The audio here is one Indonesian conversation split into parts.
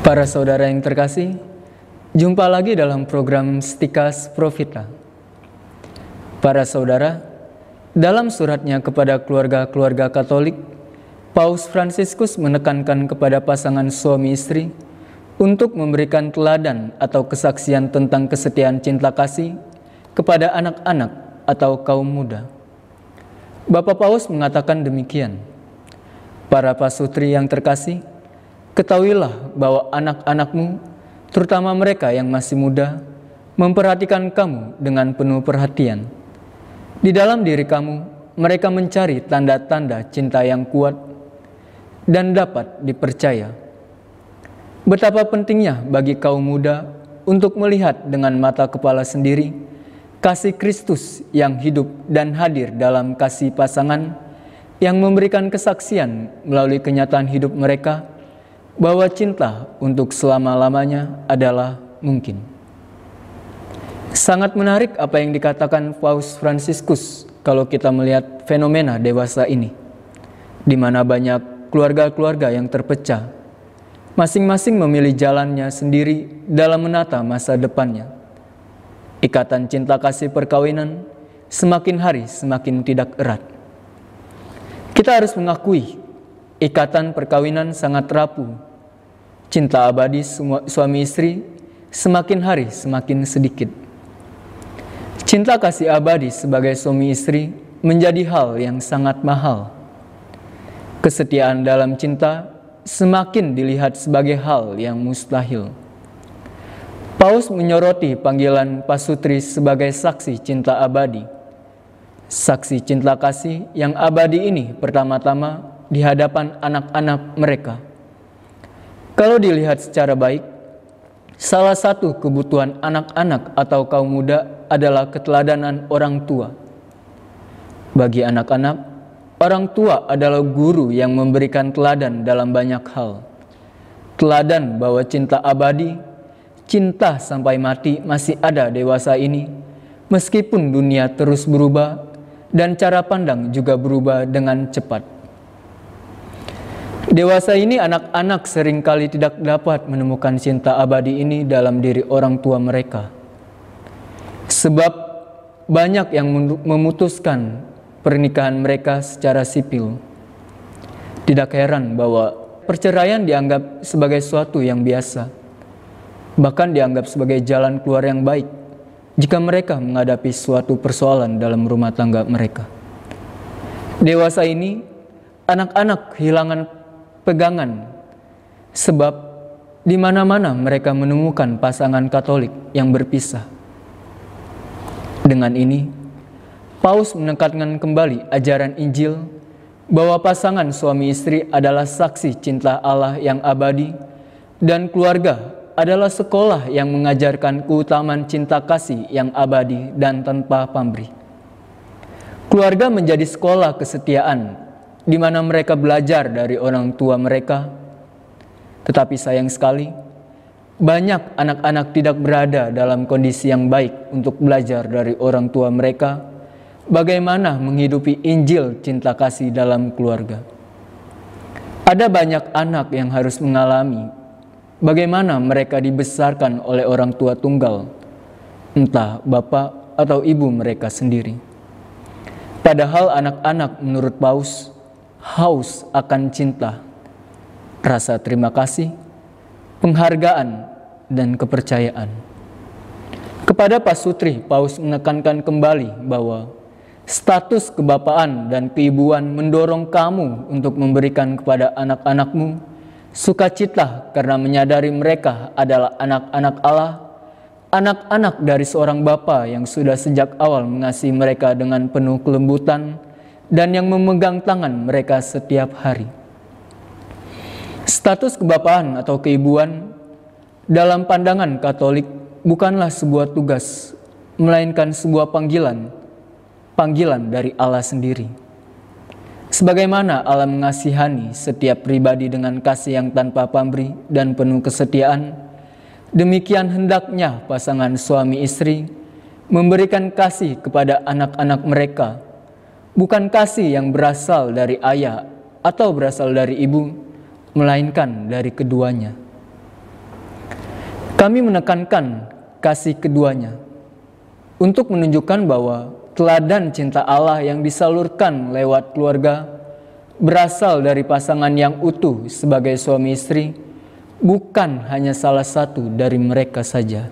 Para saudara yang terkasih, jumpa lagi dalam program Stikas Profita. Para saudara, dalam suratnya kepada keluarga-keluarga Katolik, Paus Fransiskus menekankan kepada pasangan suami istri untuk memberikan teladan atau kesaksian tentang kesetiaan cinta kasih kepada anak-anak atau kaum muda. Bapak Paus mengatakan demikian, "Para pasutri yang terkasih, ketahuilah bahwa anak-anakmu, terutama mereka yang masih muda, memperhatikan kamu dengan penuh perhatian. Di dalam diri kamu, mereka mencari tanda-tanda cinta yang kuat dan dapat dipercaya. Betapa pentingnya bagi kaum muda untuk melihat dengan mata kepala sendiri kasih Kristus yang hidup dan hadir dalam kasih pasangan yang memberikan kesaksian melalui kenyataan hidup mereka bahwa cinta untuk selama-lamanya adalah mungkin." Sangat menarik apa yang dikatakan Paus Fransiskus kalau kita melihat fenomena dewasa ini, di mana banyak keluarga-keluarga yang terpecah, masing-masing memilih jalannya sendiri dalam menata masa depannya. Ikatan cinta kasih perkawinan semakin hari semakin tidak erat. Kita harus mengakui ikatan perkawinan sangat rapuh. Cinta abadi suami istri semakin hari semakin sedikit. Cinta kasih abadi sebagai suami istri menjadi hal yang sangat mahal. Kesetiaan dalam cinta semakin dilihat sebagai hal yang mustahil. Paus menyoroti panggilan pasutri sebagai saksi cinta abadi. Saksi cinta kasih yang abadi ini pertama-tama di hadapan anak-anak mereka. Kalau dilihat secara baik, salah satu kebutuhan anak-anak atau kaum muda adalah keteladanan orang tua. Bagi anak-anak, orang tua adalah guru yang memberikan teladan dalam banyak hal. Teladan bahwa cinta abadi, cinta sampai mati masih ada dewasa ini, meskipun dunia terus berubah dan cara pandang juga berubah dengan cepat. Dewasa ini anak-anak seringkali tidak dapat menemukan cinta abadi ini dalam diri orang tua mereka. Sebab banyak yang memutuskan pernikahan mereka secara sipil. Tidak heran bahwa perceraian dianggap sebagai suatu yang biasa, bahkan dianggap sebagai jalan keluar yang baik jika mereka menghadapi suatu persoalan dalam rumah tangga mereka. Dewasa ini, anak-anak kehilangan pegangan, sebab di mana-mana mereka menemukan pasangan Katolik yang berpisah. Dengan ini, Paus menekankan kembali ajaran Injil bahwa pasangan suami istri adalah saksi cinta Allah yang abadi dan keluarga adalah sekolah yang mengajarkan keutamaan cinta kasih yang abadi dan tanpa pamrih. Keluarga menjadi sekolah kesetiaan di mana mereka belajar dari orang tua mereka. Tetapi sayang sekali, banyak anak-anak tidak berada dalam kondisi yang baik untuk belajar dari orang tua mereka bagaimana menghidupi Injil cinta kasih dalam keluarga. Ada banyak anak yang harus mengalami bagaimana mereka dibesarkan oleh orang tua tunggal, entah bapak atau ibu mereka sendiri. Padahal anak-anak menurut Paus haus akan cinta, rasa terima kasih, penghargaan, dan kepercayaan. Kepada pasutri, Paus menekankan kembali bahwa status kebapaan dan keibuan mendorong kamu untuk memberikan kepada anak-anakmu sukacita karena menyadari mereka adalah anak-anak Allah, anak-anak dari seorang bapa yang sudah sejak awal mengasihi mereka dengan penuh kelembutan dan yang memegang tangan mereka setiap hari. Status kebapaan atau keibuan dalam pandangan Katolik bukanlah sebuah tugas, melainkan sebuah panggilan dari Allah sendiri. Sebagaimana Allah mengasihani setiap pribadi dengan kasih yang tanpa pamrih dan penuh kesetiaan, demikian hendaknya pasangan suami istri memberikan kasih kepada anak-anak mereka, bukan kasih yang berasal dari ayah atau berasal dari ibu, melainkan dari keduanya. Kami menekankan kasih keduanya untuk menunjukkan bahwa teladan cinta Allah yang disalurkan lewat keluarga berasal dari pasangan yang utuh sebagai suami istri, bukan hanya salah satu dari mereka saja.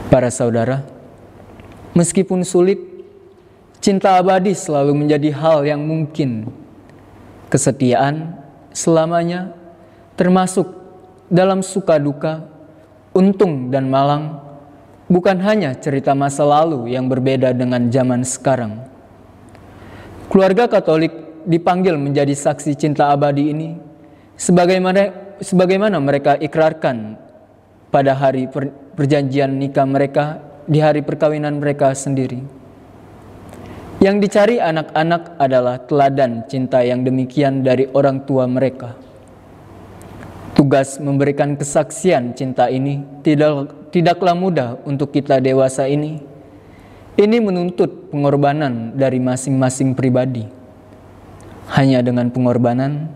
Para saudara, meskipun sulit, cinta abadi selalu menjadi hal yang mungkin. Kesetiaan selamanya, termasuk dalam suka duka, untung dan malang, bukan hanya cerita masa lalu yang berbeda dengan zaman sekarang. Keluarga Katolik dipanggil menjadi saksi cinta abadi ini sebagaimana mereka ikrarkan pada hari perjanjian nikah mereka, di hari perkawinan mereka sendiri. Yang dicari anak-anak adalah teladan cinta yang demikian dari orang tua mereka. Tugas memberikan kesaksian cinta ini tidaklah mudah untuk kita dewasa ini. Ini menuntut pengorbanan dari masing-masing pribadi. Hanya dengan pengorbanan,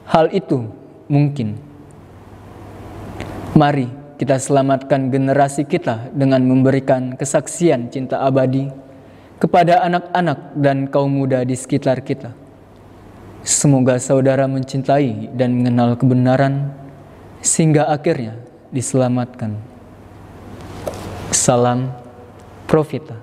hal itu mungkin. Mari kita selamatkan generasi kita dengan memberikan kesaksian cinta abadi kepada anak-anak dan kaum muda di sekitar kita. Semoga saudara mencintai dan mengenal kebenaran sehingga akhirnya diselamatkan. Salam Profita.